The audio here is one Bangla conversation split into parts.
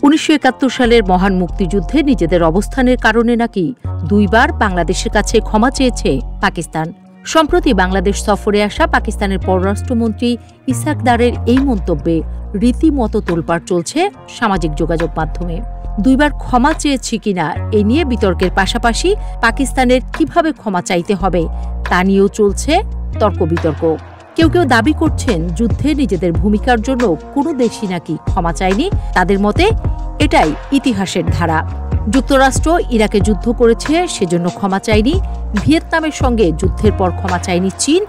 1971 সালের মহান মুক্তিযুদ্ধে নিজেদের অবস্থানের কারণে নাকি দুইবার বাংলাদেশের কাছে ক্ষমা চেয়েছে পাকিস্তান। সম্প্রতি বাংলাদেশ সফরে আসা পাকিস্তানের পররাষ্ট্রমন্ত্রী ইসহাক দারের এই মন্তব্যে রীতিমতো তোলপাড় চলছে সামাজিক যোগাযোগ মাধ্যমে। দুইবার ক্ষমা চেয়েছি কিনা এ নিয়ে বিতর্কের পাশাপাশি পাকিস্তানের কিভাবে ক্ষমা চাইতে হবে তা নিয়েও চলছে তর্ক বিতর্ক। কেউ কেউ দাবি করছেন যুদ্ধে নিজেদের ভূমিকার জন্য কোনো দেশই নাকি ক্ষমা চায়নি। তাদের মতে এটাই ইতিহাসের ধারা। যুক্তরাষ্ট্র ইরাকে যুদ্ধ করেছে, সেজন্য ক্ষমা চায়নি। ভিয়েতনামের সঙ্গে যুদ্ধের পর ক্ষমা চায়নি চীন।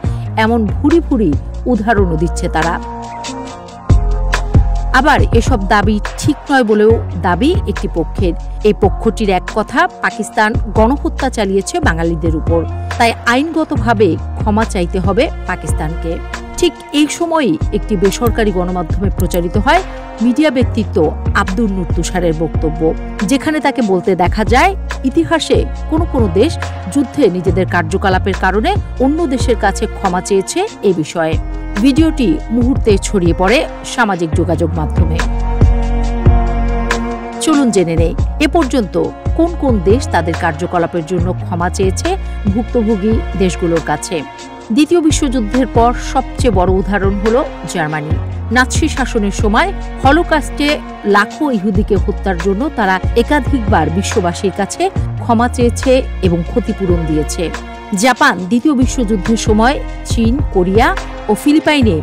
এমন ভুরি ভুরি উদাহরণও দিচ্ছে তারা। আবার এসব দাবি ঠিক নয় বলেও দাবি একটি পক্ষের। এই পক্ষটির এক কথা, পাকিস্তান গণহত্যা চালিয়েছে বাঙালিদের উপর, তাই আইনগতভাবে ক্ষমা চাইতে হবে পাকিস্তানকে। ঠিক এই সময়ই একটি বেসরকারি গণমাধ্যমে প্রচারিত হয় মিডিয়া ব্যক্তিত্ব আব্দুল নূর তুষারের বক্তব্য, যেখানে তাকে বলতে দেখা যায় ইতিহাসে কোনো কোনো দেশ যুদ্ধে নিজেদের কার্যকলাপের কারণে অন্য দেশের কাছে ক্ষমা চেয়েছে এ বিষয়ে। ভিডিওটি মুহূর্তে ছড়িয়ে পড়ে সামাজিক যোগাযোগ মাধ্যমে। চলুন জেনে নেই এ পর্যন্ত কোন কোন দেশ তাদের কার্যকলাপের জন্য ক্ষমা চেয়েছে ভুক্তভোগী দেশগুলোর কাছে। দ্বিতীয় বিশ্বযুদ্ধের পর সবচেয়ে বড় উদাহরণ হল জার্মানি। নাৎসি শাসনের সময় হলোকাস্টে লাখো ইহুদিকে হত্যার জন্য তারা একাধিকবার বিশ্ববাসীর কাছে ক্ষমা চেয়েছে এবং ক্ষতিপূরণ দিয়েছে। জাপান দ্বিতীয় বিশ্বযুদ্ধের সময় চীন, কোরিয়া ও ফিলিপাইনে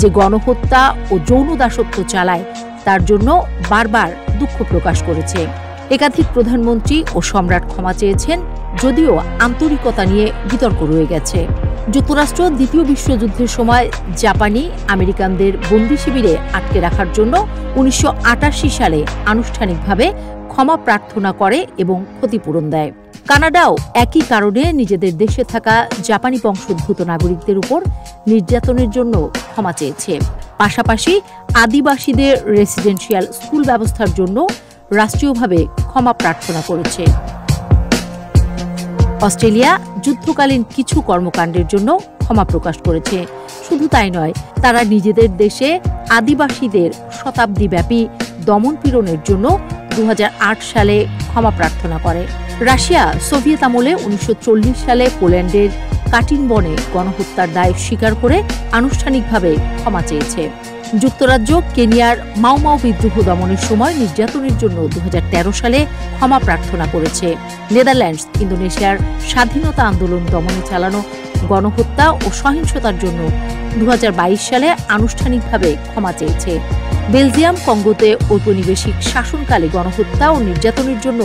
যে গণহত্যা ও যৌন দাসত্ব চালায় তার জন্য বারবার দুঃখ প্রকাশ করেছে। একাধিক প্রধানমন্ত্রী ও সম্রাট ক্ষমা চেয়েছেন, যদিও আন্তরিকতা নিয়ে বিতর্ক রয়ে গেছে। যুক্তরাষ্ট্র দ্বিতীয় বিশ্বযুদ্ধের সময় জাপানি আমেরিকানদের বন্দি শিবিরে আটকে রাখার জন্য 1988 সালে আনুষ্ঠানিকভাবে ক্ষমা প্রার্থনা করে এবং ক্ষতিপূরণ দেয়। কানাডাও একই কারণে নিজেদের দেশে থাকা জাপানি বংশোদ্ভূত নাগরিকদের উপর নির্যাতনের জন্য ক্ষমা চেয়েছে। পাশাপাশি আদিবাসীদের রেসিডেন্সিয়াল স্কুল ব্যবস্থার জন্য রাষ্ট্রীয়ভাবে ক্ষমা প্রার্থনা করেছে। অস্ট্রেলিয়া যুদ্ধকালীন কিছু কর্মকাণ্ডের জন্য ক্ষমা প্রকাশ করেছে। শুধু তাই নয়, তারা নিজেদের দেশে আদিবাসীদের শতাব্দীব্যাপী দমনপীড়নের জন্য 2008 সালে ক্ষমা প্রার্থনা করে। রাশিয়া সোভিয়েত আমলে 1940 সালে পোল্যান্ডের কাটিন বনে গণহত্যার দায় স্বীকার করে আনুষ্ঠানিকভাবে ক্ষমা চেয়েছে। যুক্তরাজ্য কেনিয়ার মাও বিদ্রোহ দমনের সময় নির্যাতনের জন্য 2013 সালে ক্ষমা প্রার্থনা করেছে। নেদারল্যান্ডস ইন্দোনেশিয়ার স্বাধীনতা আন্দোলন দমনে চালানো গণহত্যা ও সহিংসতার জন্য 2022 সালে আনুষ্ঠানিকভাবে ক্ষমা চেয়েছে। বেলজিয়াম কঙ্গোতে ঔপনিবেশিক শাসনকালে গণহত্যা ও নির্যাতনের জন্য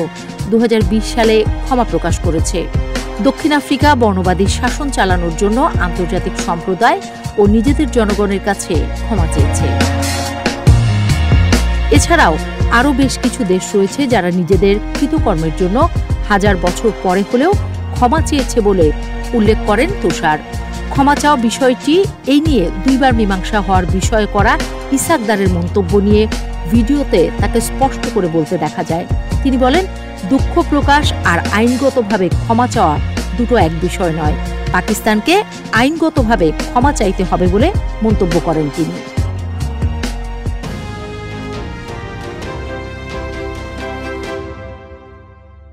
2020 সালে ক্ষমা প্রকাশ করেছে। দক্ষিণ আফ্রিকা বর্ণবাদী শাসন চালানোর জন্য আন্তর্জাতিক সম্প্রদায় ও নিজেদের জনগণের কাছে ক্ষমা চেয়েছে। এছাড়াও আরও বেশ কিছু দেশ রয়েছে যারা নিজেদের কৃতকর্মের জন্য হাজার বছর পরে হলেও ক্ষমা চেয়েছে বলে উল্লেখ করেন তুষার। ক্ষমা চাওয়া বিষয়টি এই নিয়ে দুইবার মীমাংসা হওয়ার বিষয় করা ইসহাক দারের মন্তব্য নিয়ে ভিডিওতে তাকে স্পষ্ট করে বলতে দেখা যায়। তিনি বলেন, দুঃখ প্রকাশ আর আইনগতভাবে ক্ষমা চাওয়া দুটো এক বিষয় নয়। পাকিস্তানকে আইনগতভাবে ক্ষমা চাইতে হবে বলে মন্তব্য করেন তিনি।